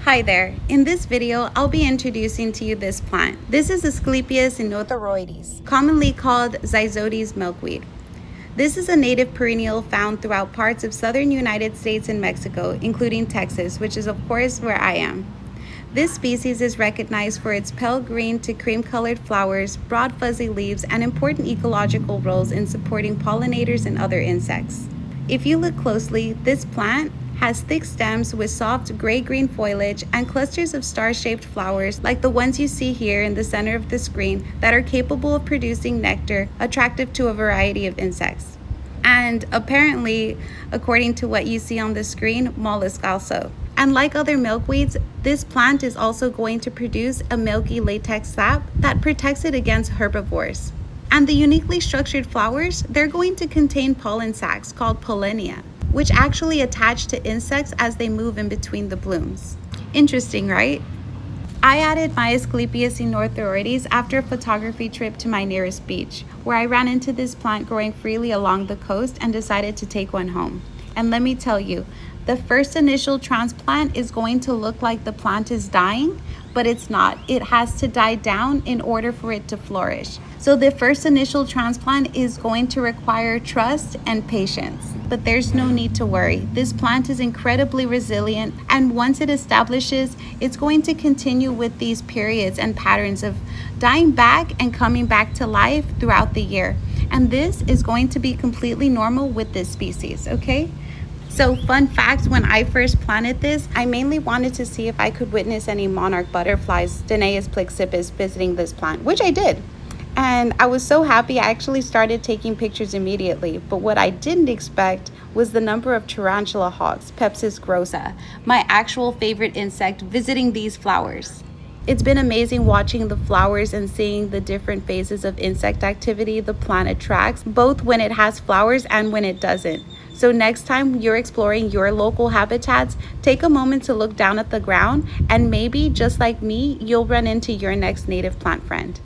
Hi there. In this video, I'll be introducing to you this plant. This is Asclepias oenotheroides, commonly called Zyzotes milkweed. This is a native perennial found throughout parts of southern United States and Mexico, including Texas, which is of course where I am. This species is recognized for its pale green to cream-colored flowers, broad fuzzy leaves, and important ecological roles in supporting pollinators and other insects. If you look closely, this plant has thick stems with soft gray-green foliage and clusters of star-shaped flowers like the ones you see here in the center of the screen that are capable of producing nectar attractive to a variety of insects. And apparently, according to what you see on the screen, mollusks also. And like other milkweeds, this plant is also going to produce a milky latex sap that protects it against herbivores. And the uniquely structured flowers, they're going to contain pollen sacs called pollinia, which actually attach to insects as they move in between the blooms. Interesting, right? I added my Asclepias oenotheroides after a photography trip to my nearest beach, where I ran into this plant growing freely along the coast and decided to take one home. And let me tell you, the first initial transplant is going to look like the plant is dying, but it's not. It has to die down in order for it to flourish. So the first initial transplant is going to require trust and patience, but there's no need to worry. This plant is incredibly resilient, and once it establishes, it's going to continue with these periods and patterns of dying back and coming back to life throughout the year. And this is going to be completely normal with this species, okay? So fun fact, when I first planted this, I mainly wanted to see if I could witness any monarch butterflies, Danaeus plexippus, visiting this plant, which I did. And I was so happy I actually started taking pictures immediately. But what I didn't expect was the number of tarantula hawks, Pepsis grossa, my actual favorite insect, visiting these flowers. It's been amazing watching the flowers and seeing the different phases of insect activity the plant attracts, both when it has flowers and when it doesn't. So next time you're exploring your local habitats, take a moment to look down at the ground, and maybe, just like me, you'll run into your next native plant friend.